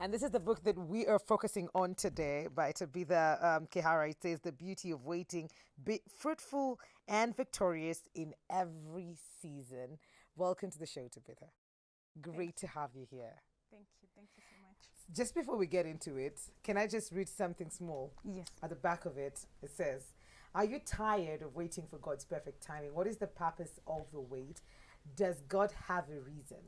And this is the book that we are focusing on today by Tabitha Kihara. It says, The Beauty of Waiting, Be Fruitful and Victorious in Every Season. Welcome to the show, Tabitha. Great to have you here. Thank you. Thank you so much. Just before we get into it, can I just read something small? Yes. At the back of it, it says, Are you tired of waiting for God's perfect timing? What is the purpose of the wait? Does God have a reason?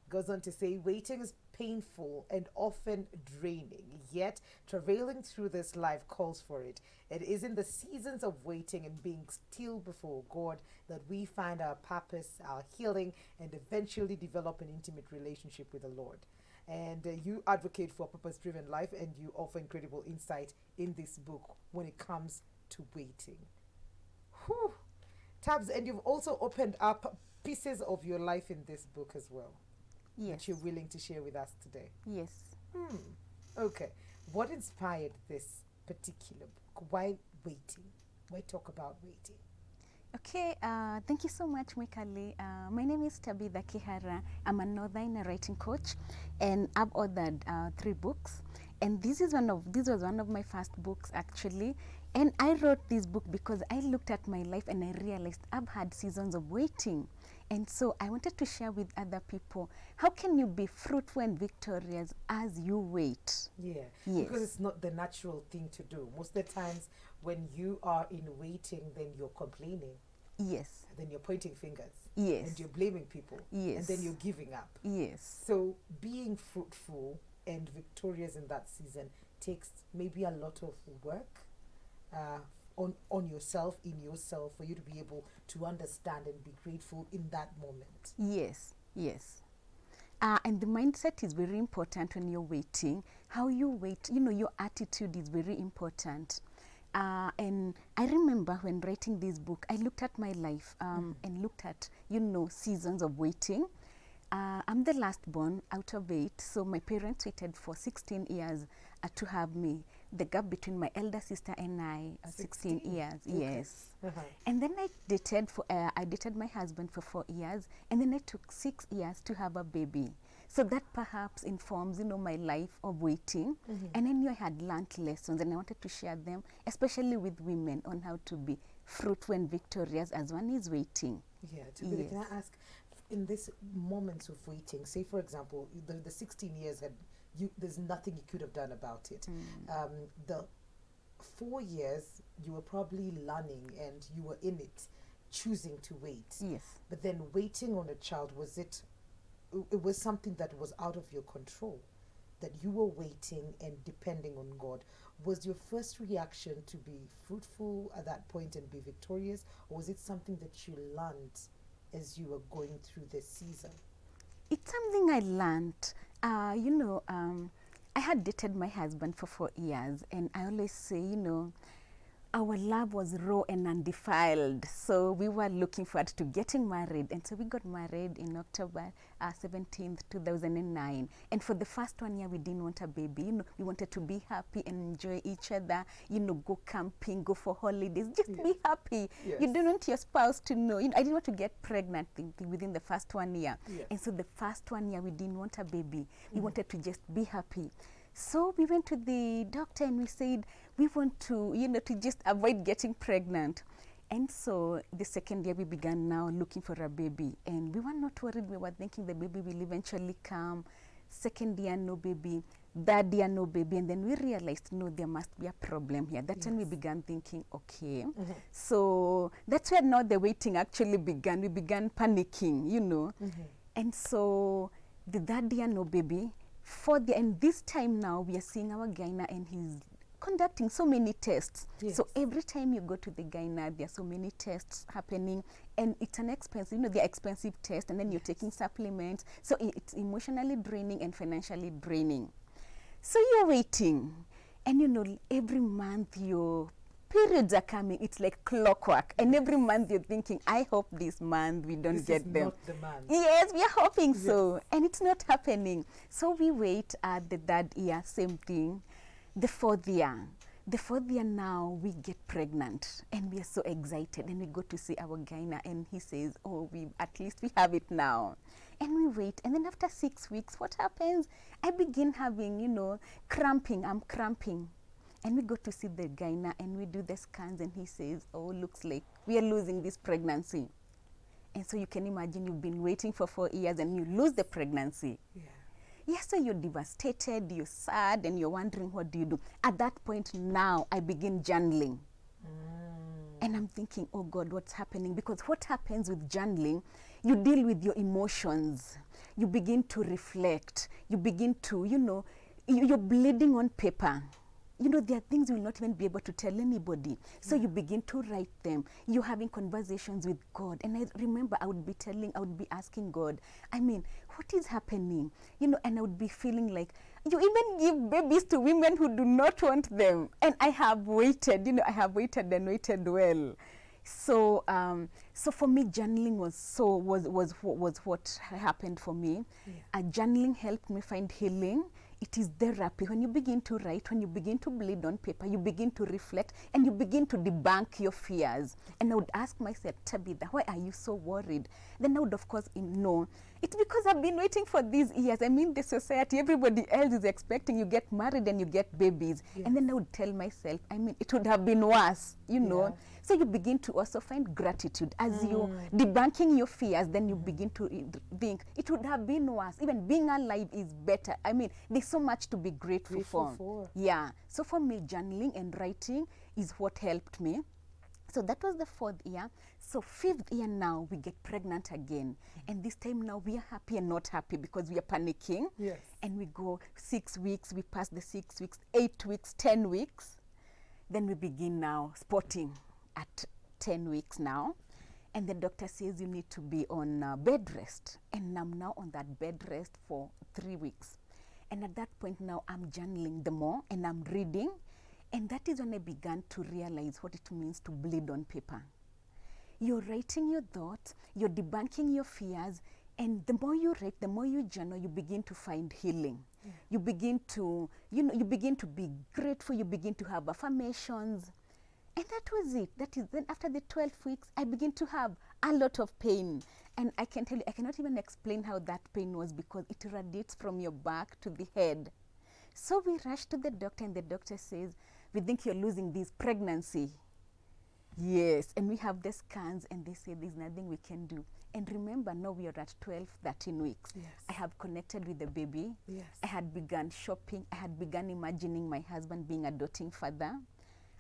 Goes on to say, waiting is painful and often draining, yet travailing through this life calls for it. It is in the seasons of waiting and being still before God that we find our purpose, our healing, and eventually develop an intimate relationship with the Lord. And you advocate for a purpose-driven life, and you offer incredible insight in this book when it comes to waiting. Whew. Tabs, and you've also opened up pieces of your life in this book as well. Yes. That you're willing to share with us today. Yes. Okay. What inspired this particular book? Why waiting? Why talk about waiting? Okay. Thank you so much, Mwikali. My name is Tabitha Kihara. I'm an author and a writing coach, and I've authored 3 books. And this was one of my first books, actually. And I wrote this book because I looked at my life and I realized I've had seasons of waiting. And so I wanted to share with other people, how can you be fruitful and victorious as you wait? Yeah, Yes. because it's not the natural thing to do. Most of the times when you are in waiting, then you're complaining. Yes. And then you're pointing fingers. Yes. And you're blaming people. Yes. And then you're giving up. Yes. So being fruitful and victorious in that season takes maybe a lot of work on yourself, in yourself, for you to be able to understand and be grateful in that moment. Yes, yes. And the mindset is very important when you're waiting. How you wait, your attitude is very important. And I remember when writing this book, I looked at my life and looked at, seasons of waiting. I'm the last born out of 8, so my parents waited for 16 years to have me. The gap between my elder sister and I, 16 years. Okay. Yes. And then I dated my husband for 4 years, and then I took 6 years to have a baby. So that perhaps informs, my life of waiting. And I knew I had learned lessons, and I wanted to share them, especially with women, on how to be fruitful and victorious as one is waiting. Yeah, Tabitha, can I ask, in this moments of waiting, say for example, the 16 years there's nothing you could have done about it. The 4 years you were probably learning and you were in it, choosing to wait. Yes. But then waiting on a child, it was something that was out of your control, that you were waiting and depending on God. Was your first reaction to be fruitful at that point and be victorious, or was it something that you learned as you were going through this season? It's something I learned. I had dated my husband for 4 years, and I always say, our love was raw and undefiled. So we were looking forward to getting married. And so we got married in October 17th, 2009. And for the first 1 year, we didn't want a baby. We wanted to be happy and enjoy each other, go camping, go for holidays, just be happy. Yes. You don't want your spouse to know. I didn't want to get pregnant within the first 1 year. Yes. And so the first 1 year, we didn't want a baby. We wanted to just be happy. So we went to the doctor and we said, we want to, to just avoid getting pregnant. And so the second year we began now looking for a baby. And we were not worried. We were thinking the baby will eventually come. Second year, no baby. Third year, no baby. And then we realized, no, there must be a problem here. That's when we began thinking, okay. So that's where now the waiting actually began. We began panicking, And so the third year, no baby. And this time now we are seeing our gyna and he's conducting so many tests. Yes. So every time you go to the gyna, there are so many tests happening, and it's an expensive, they're expensive tests, and then you're taking supplements. So it's emotionally draining and financially draining. So you're waiting, and every month your periods are coming. It's like clockwork, and every month you're thinking, I hope this month we don't get them. Not the month. Yes, we are hoping so, and it's not happening. So we wait at the third year, same thing. The fourth year now we get pregnant, and we are so excited, and we go to see our gyna, and he says, oh, at least we have it now. And we wait. And then after 6 weeks, what happens? I begin having, cramping. I'm cramping. And we go to see the gyna and we do the scans and he says, oh, looks like we are losing this pregnancy. And so you can imagine you've been waiting for 4 years and you lose the pregnancy. Yeah. Yes, so you're devastated, you're sad, and you're wondering what do you do. At that point now, I begin journaling. And I'm thinking, oh God, what's happening? Because what happens with journaling, you deal with your emotions. You begin to reflect. You begin to, you're bleeding on paper. There are things you will not even be able to tell anybody. So you begin to write them. You're having conversations with God. And I remember I would be asking God, what is happening? And I would be feeling like, you even give babies to women who do not want them. And I have waited, I have waited and waited well. So, so for me, journaling was what happened for me. Yeah. Journaling helped me find healing. It is therapy. When you begin to write, when you begin to bleed on paper, you begin to reflect and you begin to debunk your fears. And I would ask myself, Tabitha, why are you so worried? Then I would, of course, know. It's because I've been waiting for these years. The society, everybody else is expecting you get married and you get babies. Yes. And then I would tell myself, it would have been worse, Yeah. So you begin to also find gratitude. As you're debunking your fears, then you begin to think, it would have been worse. Even being alive is better. There's so much to be grateful for. Yeah. So for me, journaling and writing is what helped me. So that was the 4th year. So 5th year now, we get pregnant again. And this time now, we are happy and not happy because we are panicking. Yes. And we go 6 weeks, we pass the 6 weeks, 8 weeks, 10 weeks. Then we begin now spotting at 10 weeks now. And the doctor says you need to be on bed rest. And I'm now on that bed rest for 3 weeks. And at that point now, I'm journaling the more and I'm reading. And that is when I began to realize what it means to bleed on paper. You're writing your thoughts, you're debunking your fears, and the more you write, the more you journal, you begin to find healing. Yeah. You begin to, you begin to be grateful, you begin to have affirmations. And that was it. That is, then after the 12 weeks, I begin to have a lot of pain. And I can tell you, I cannot even explain how that pain was because it radiates from your back to the head. So we rush to the doctor and the doctor says, we think you're losing this pregnancy. Yes, and we have the scans and they say there's nothing we can do. And remember, now we are at 12, 13 weeks. Yes. I have connected with the baby. Yes. I had begun shopping. I had begun imagining my husband being a doting father.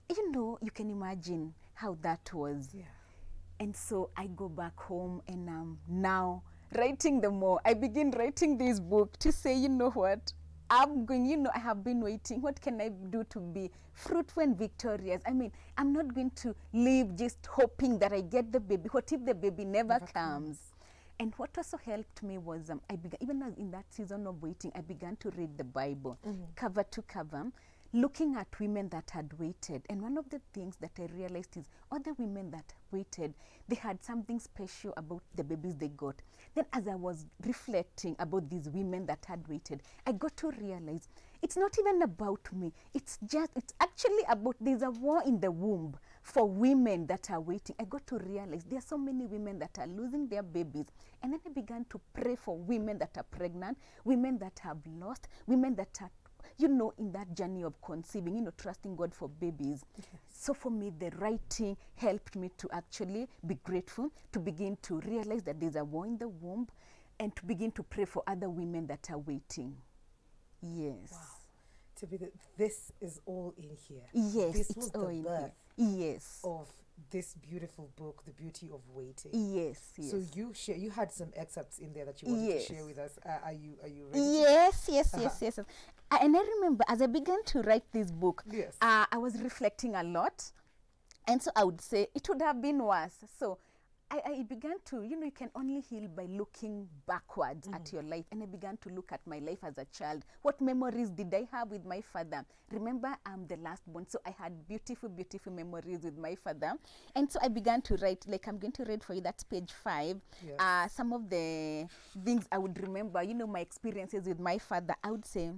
You can imagine how that was. Yeah. And so I go back home and I'm now writing the more. I begin writing this book to say, you know what? I'm going, I have been waiting. What can I do to be fruitful and victorious? I'm not going to live just hoping that I get the baby. What if the baby never comes? And what also helped me was, I began, even as in that season of waiting, I began to read the Bible, cover to cover, looking at women that had waited. And one of the things that I realized is other women that waited, they had something special about the babies they got. Then as I was reflecting about these women that had waited, I got to realize it's not even about me. It's actually about, there's a war in the womb for women that are waiting. I got to realize there are so many women that are losing their babies. And then I began to pray for women that are pregnant, women that have lost, women that are in that journey of conceiving, trusting God for babies. Yes. So for me, the writing helped me to actually be grateful, to begin to realize that there's a war in the womb, and to begin to pray for other women that are waiting. Yes. Wow. This is all in here. Yes, this it's was all the in birth here. Yes. Of this beautiful book, The Beauty of Waiting. Yes, yes. So you had some excerpts in there that you wanted to share with us. Are you ready? Yes. And I remember as I began to write this book, yes. I was reflecting a lot. And so I would say it would have been worse. So I began to, you can only heal by looking backwards at your life. And I began to look at my life as a child. What memories did I have with my father? Remember, I'm the last born, so I had beautiful, beautiful memories with my father. And so I began to write, like I'm going to read for you, that's page 5. Yes. Some of the things I would remember, my experiences with my father. I would say,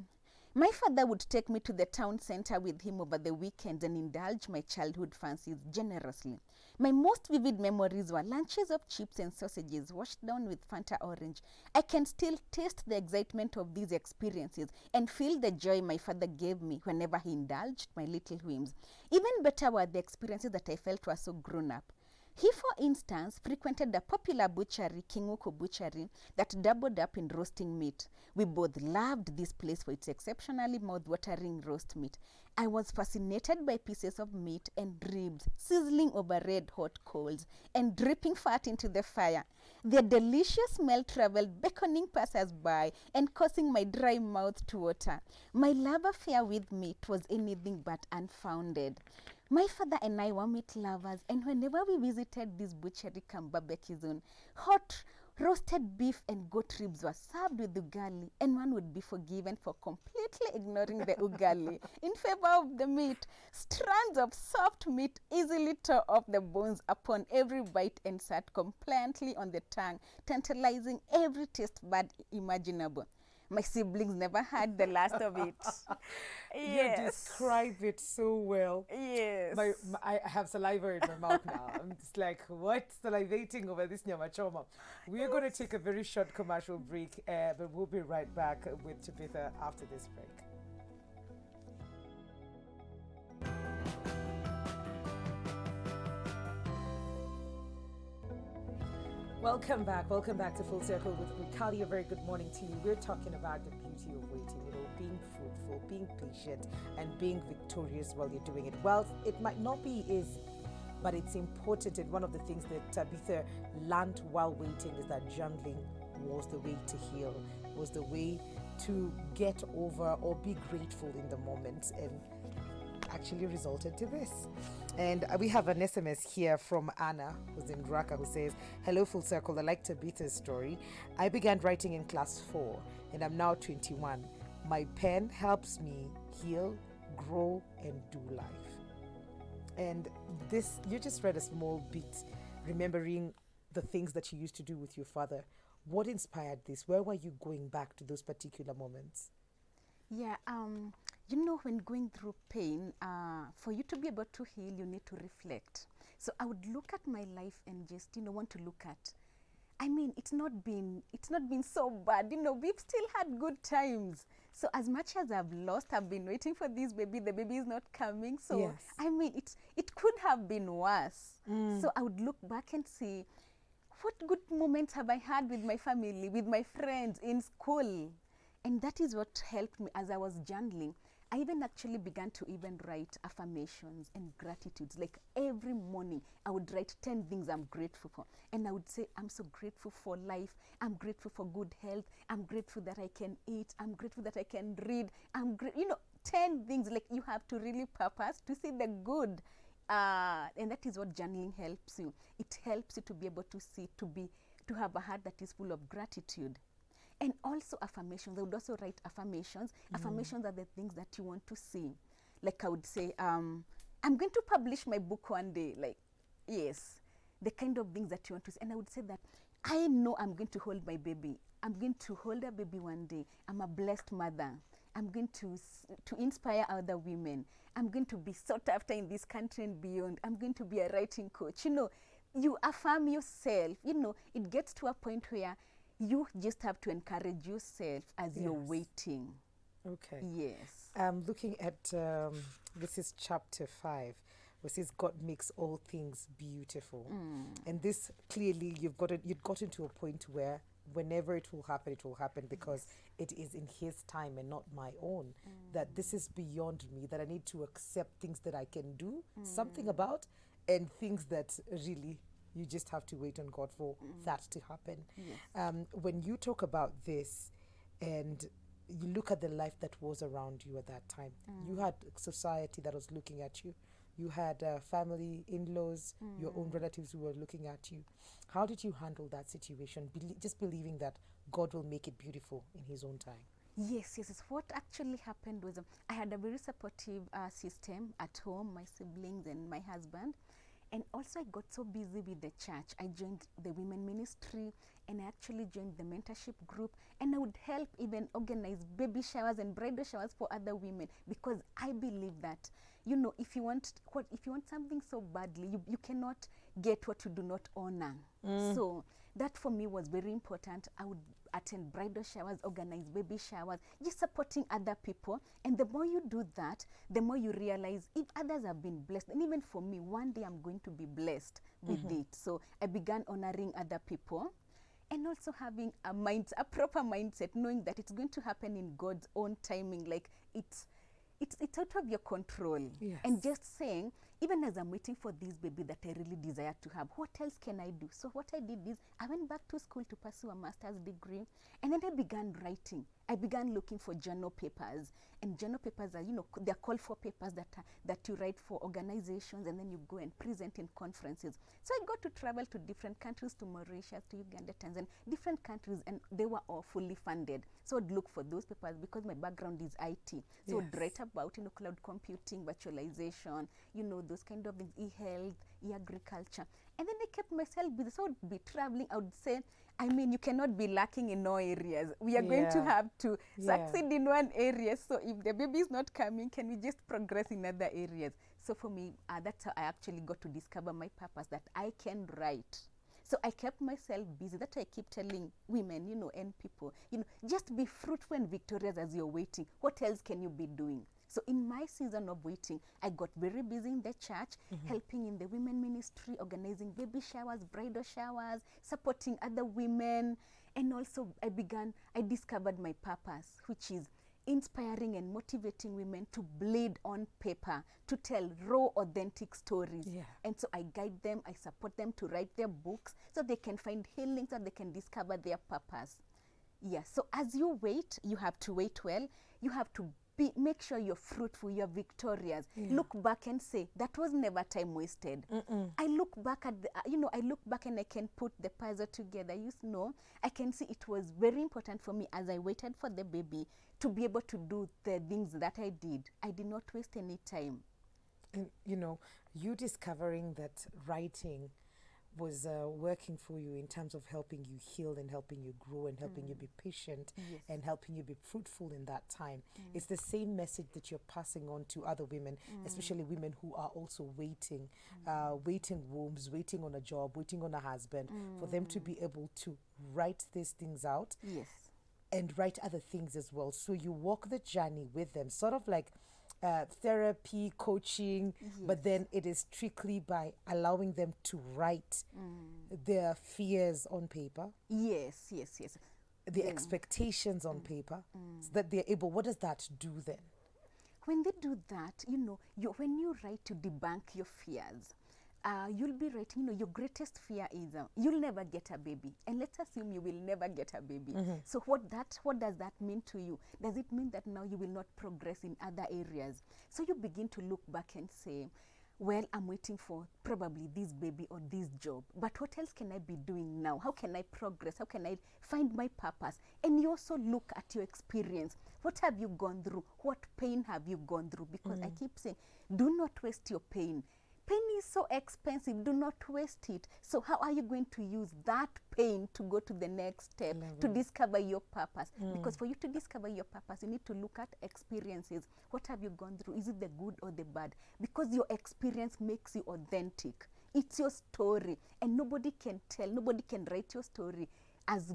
My father would take me to the town center with him over the weekends and indulge my childhood fancies generously. My most vivid memories were lunches of chips and sausages washed down with Fanta orange. I can still taste the excitement of these experiences and feel the joy my father gave me whenever he indulged my little whims. Even better were the experiences that I felt were so grown up. He, for instance, frequented a popular butchery, Kinguku Butchery, that doubled up in roasting meat. We both loved this place for its exceptionally mouth-watering roast meat. I was fascinated by pieces of meat and ribs sizzling over red-hot coals and dripping fat into the fire. Their delicious smell traveled, beckoning passers-by and causing my dry mouth to water. My love affair with meat was anything but unfounded. My father and I were meat lovers, and whenever we visited this butchery come barbecue zone, hot roasted beef and goat ribs were served with ugali, and one would be forgiven for completely ignoring the ugali in favor of the meat. Strands of soft meat easily tore off the bones upon every bite and sat compliantly on the tongue, tantalizing every taste bud imaginable. My siblings never had the last of it. You describe it so well. Yes. I have saliva in my mouth now. I'm just like, what? Salivating over this nyama choma. We're going to take a very short commercial break, but we'll be right back with Tabitha after this break. Welcome back to Full Circle with Rukali. A very good morning to you. We're talking about the beauty of waiting, being fruitful, being patient, and being victorious while you're doing it. Well, it might not be easy, but it's important. And one of the things that Tabitha learned while waiting is that journaling was the way to heal, was the way to get over or be grateful in the moment, and actually resulted to this. And we have an SMS here from Anna, who's in Raqqa, who says, "Hello, Full Circle. I like Tabitha's story. I began writing in class 4, and I'm now 21. My pen helps me heal, grow, and do life." And this, you just read a small bit, remembering the things that you used to do with your father. What inspired this? Where were you going back to those particular moments? Yeah, when going through pain, for you to be able to heal, you need to reflect. So I would look at my life and just, want to look at, it's not been so bad. We've still had good times. So as much as I've lost, I've been waiting for this baby. The baby is not coming. So, yes. It could have been worse. So I would look back and see, what good moments have I had with my family, with my friends, in school? And that is what helped me as I was journaling. I even actually began to even write affirmations and gratitudes. Like every morning, I would write 10 things I'm grateful for. And I would say, I'm so grateful for life. I'm grateful for good health. I'm grateful that I can eat. I'm grateful that I can read. 10 things. Like you have to really purpose to see the good. And that is what journaling helps you. It helps you to be able to see, to have a heart that is full of gratitude. And also affirmations. I would also write affirmations. Affirmations are the things that you want to see. Like I would say, I'm going to publish my book one day. Like, yes, the kind of things that you want to see. And I would say that I know I'm going to hold my baby. I'm going to hold a baby one day. I'm a blessed mother. I'm going to inspire other women. I'm going to be sought after in this country and beyond. I'm going to be a writing coach. You affirm yourself. It gets to a point where you just have to encourage yourself as you're waiting. Okay. Yes. Looking at, this is chapter 5, where it says God makes all things beautiful. And this clearly, you'd gotten to a point where whenever it will happen because it is in His time and not my own. That this is beyond me, that I need to accept things that I can do something about, and things that really you just have to wait on God for that to happen. Yes. When you talk about this and you look at the life that was around you at that time, you had society that was looking at you. You had family, in-laws, your own relatives who were looking at you. How did you handle that situation? Just believing that God will make it beautiful in His own time. Yes. What actually happened was I had a very supportive system at home, my siblings and my husband. And also I got so busy with the church. I joined the women ministry, and I actually joined the mentorship group, and I would help even organize baby showers and bridal showers for other women, because I believe that, you know, if you want something so badly, you cannot get what you do not honor. So that for me was very important. I would attend bridal showers, organize baby showers, just supporting other people. And the more you do that, the more you realize if others have been blessed, and even for me, one day I'm going to be blessed with it. So I began honoring other people, and also having a proper mindset, knowing that it's going to happen in God's own timing. Like it's out of your control. Yes. And just saying, even as I'm waiting for this baby that I really desire to have, what else can I do? So what I did is I went back to school to pursue a master's degree, and then I began writing. I began looking for journal papers, and journal papers are, you know, they're called for papers that you write for organizations, and then you go and present in conferences. So I got to travel to different countries, to Mauritius, to Uganda, Tanzania, different countries, and they were all fully funded. So I'd look for those papers because my background is IT. So I'd write about, you know, cloud computing, virtualization, you know, those kind of things, e-health, e-agriculture. And then I kept myself busy. So I'd be traveling. I would say, I mean, you cannot be lacking in all areas. We are going to have to succeed in one area. So if the baby is not coming, can we just progress in other areas? So for me, that's how I actually got to discover my purpose, that I can write. So I kept myself busy. That's why I keep telling women, you know, and people, you know, just be fruitful and victorious as you're waiting. What else can you be doing? So in my season of waiting, I got very busy in the church, helping in the women ministry, organizing baby showers, bridal showers, supporting other women. And also I discovered my purpose, which is inspiring and motivating women to bleed on paper, to tell raw, authentic stories. And so I guide them, I support them to write their books so they can find healing, so they can discover their purpose. So as you wait, you have to wait well. You have to make sure you're fruitful, you're victorious. Look back and say, that was never time wasted. I look back at I look back and I can put the puzzle together. You know, I can see it was very important for me as I waited for the baby to be able to do the things that I did. I did not waste any time. And, you know, you discovering that writing was working for you in terms of helping you heal and helping you grow and helping you be patient and helping you be fruitful in that time. It's the same message that you're passing on to other women, especially women who are also waiting, waiting wombs, waiting on a job, waiting on a husband, for them to be able to write these things out and write other things as well. So you walk the journey with them, sort of like therapy, coaching, but then it is strictly by allowing them to write their fears on paper. Yes. The expectations on paper, so that they're able. What does that do then? When they do that, you know, when you write to debunk your fears, you'll be writing, you know, your greatest fear is you'll never get a baby. And let's assume you will never get a baby. So what does that mean to you? Does it mean that now you will not progress in other areas? So you begin to look back and say, well, I'm waiting for probably this baby or this job, but what else can I be doing now? How can I progress? How can I find my purpose? And you also look at your experience. What have you gone through? What pain have you gone through? Because I keep saying, do not waste your pain. Pain is so expensive. Do not waste it. So how are you going to use that pain to go to the next step, to discover your purpose? Because for you to discover your purpose, you need to look at experiences. What have you gone through? Is it the good or the bad? Because your experience makes you authentic. It's your story, and nobody can write your story as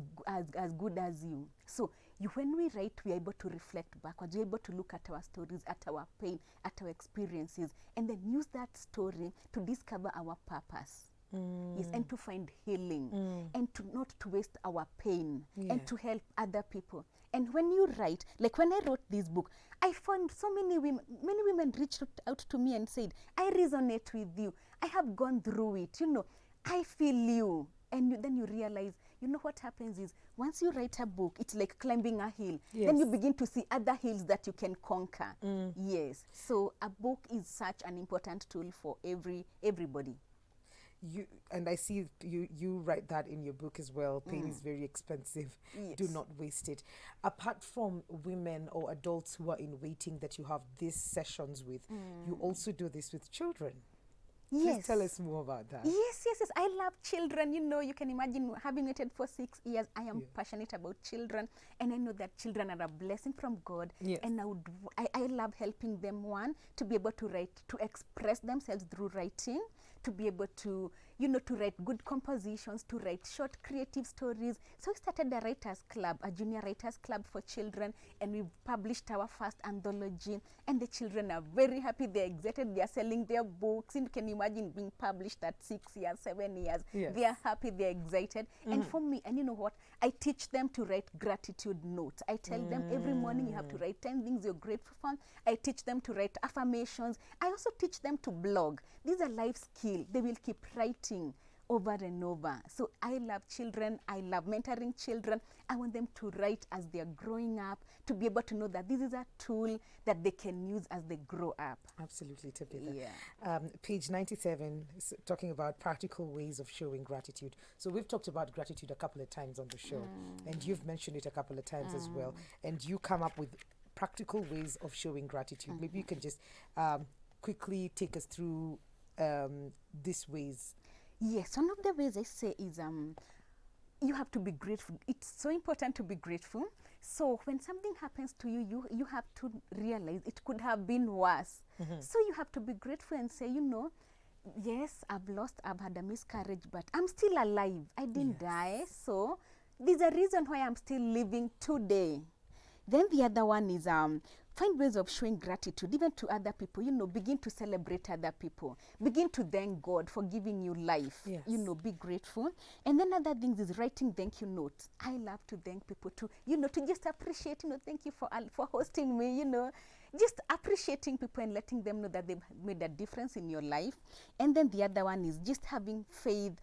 good as you. So when we write, we are able to reflect backwards. We're able to look at our stories, at our pain, at our experiences, and then use that story to discover our purpose. Yes, and to find healing, and to not to waste our pain, and to help other people. And when you write, like when I wrote this book, I found so many women reached out to me and said, I resonate with you. I have gone through it. You know, I feel you. And then you realize, you know what happens is, once you write a book, it's like climbing a hill. Then you begin to see other hills that you can conquer. Yes. So a book is such an important tool for everybody. And I see you write that in your book as well. Pain is very expensive. Do not waste it. Apart from women or adults who are in waiting that you have these sessions with, you also do this with children. Please Yes. tell us more about that. Yes, yes, yes. I love children. You know, you can imagine having waited for 6 years. I am passionate about children, and I know that children are a blessing from God. Yes. And I love helping them, one, to be able to write, to express themselves through writing, to be able to, you know, to write good compositions, to write short creative stories. So we started a writers club, a junior writers club for children, and we published our first anthology, and the children are very happy. They're excited. They are selling their books. And you can imagine being published at 6 years, 7 years. Yes. They are happy. They're excited. And for me, and you know what? I teach them to write gratitude notes. I tell them every morning you have to write 10 things you're grateful for. I teach them to write affirmations. I also teach them to blog. These are life skills. They will keep writing over and over. So I love children. I love mentoring children. I want them to write as they're growing up, to be able to know that this is a tool that they can use as they grow up. Absolutely, Tabitha. Yeah. Page 97, talking about practical ways of showing gratitude. So we've talked about gratitude a couple of times on the show, and you've mentioned it a couple of times as well. And you come up with practical ways of showing gratitude. Maybe you can just quickly take us through these ways. Yes, one of the ways I say is you have to be grateful. It's so important to be grateful. So when something happens to you, you have to realize it could have been worse. So you have to be grateful and say, you know, yes, I've had a miscarriage, but I'm still alive. I didn't die. So there's a reason why I'm still living today. Then the other one is find ways of showing gratitude even to other people. You know, begin to celebrate other people. Begin to thank God for giving you life. Yes. You know, be grateful. And then other things is writing thank you notes. I love to thank people to, you know, to just appreciate, you know, thank you for hosting me, you know. Just appreciating people and letting them know that they've made a difference in your life. And then the other one is just having faith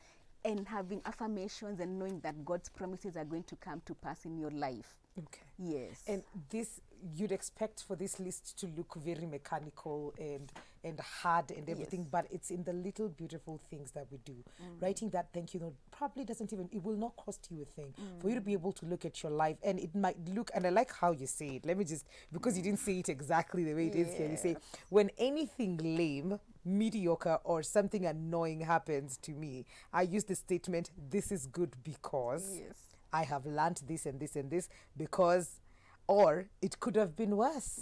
and having affirmations and knowing that God's promises are going to come to pass in your life. Okay. Yes. And this, you'd expect for this list to look very mechanical and hard and everything, but it's in the little beautiful things that we do. Writing that thank you note probably doesn't even, it will not cost you a thing for you to be able to look at your life, and it might look, and I like how you say it. Let me just, because you didn't say it exactly the way it is here. You say, when anything lame, mediocre, or something annoying happens to me, I use the statement, this is good because I have learned this and this and this, because, or it could have been worse.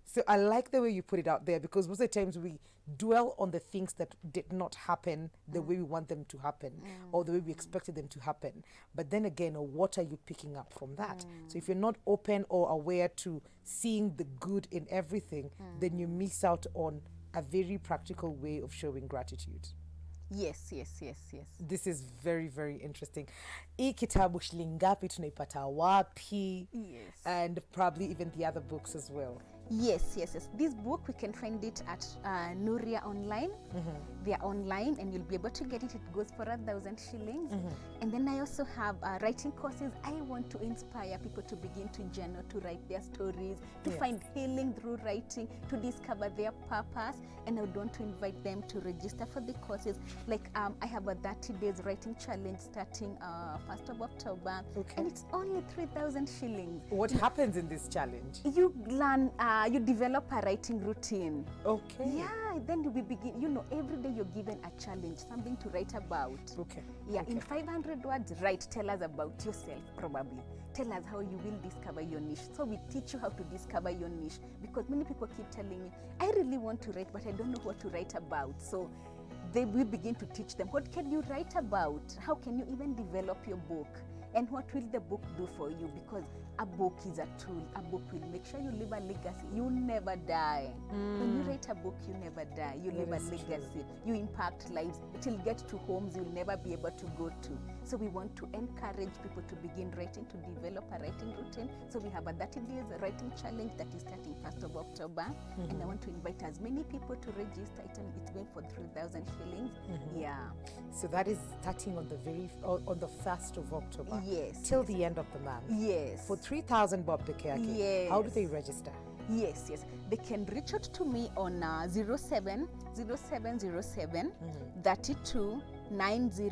So I like the way you put it out there, because most of the times we dwell on the things that did not happen the way we want them to happen or the way we expected them to happen. But then again, what are you picking up from that? So if you're not open or aware to seeing the good in everything, then you miss out on a very practical way of showing gratitude. Yes, yes, yes, yes. This is very, very interesting. Hii kitabu shilingi ngapi, tunaipata wapi? Yes. And probably even the other books as well. Yes, yes, yes. This book, we can find it at Nuria online. They are online and you'll be able to get it. It goes for 1,000 shillings. And then I also have writing courses. I want to inspire people to begin to journal, to write their stories, to find healing through writing, to discover their purpose. And I would want to invite them to register for the courses. Like I have a 30 days writing challenge starting 1st of October. And it's only 3,000 shillings. What happens in this challenge? You learn, you develop a writing routine. Okay. Yeah, then you will begin, you know, every day you're given a challenge, something to write about. Okay. Yeah, okay. in 500 words, write, tell us about yourself, probably. Tell us how you will discover your niche. So we teach you how to discover your niche, because many people keep telling me, I really want to write, but I don't know what to write about. So we begin to teach them, what can you write about? How can you even develop your book? And what will the book do for you? Because a book is a tool. A book will make sure you leave a legacy. You never die. When you write a book, you never die. You leave a legacy. You impact lives. It will get to homes you'll never be able to go to. So we want to encourage people to begin writing, to develop a writing routine. So we have a 30 days writing challenge that is starting 1st of October. And I want to invite as many people to register. It's going for 3,000 shillings. Yeah. So that is starting on the 1st of October. Yes. Till the end of the month. Yes. For 3,000 bob Pekeyake. Yes. How do they register? Yes, yes. They can reach out to me on 0707 32 90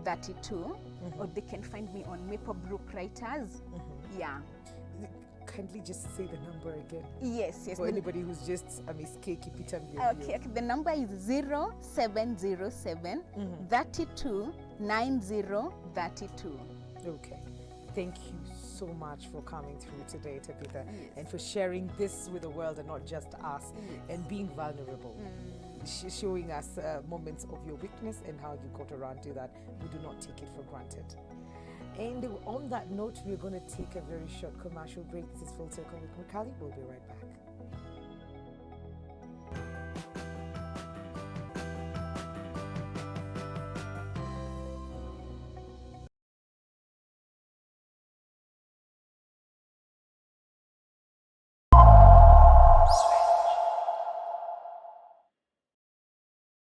32, or they can find me on Maplebrook Writers. Yeah. kindly just say the number again? Yes, yes. For anybody who's just keep it Okay, the number is 0707 32 9032. Okay. Thank you so much for coming through today, Tabitha, Yes. and for sharing this with the world and not just us, and being vulnerable. Showing us moments of your weakness and how you got around to that. We do not take it for granted. And on that note, we're going to take a very short commercial break. This is Full Circle with Makali. We'll be right back.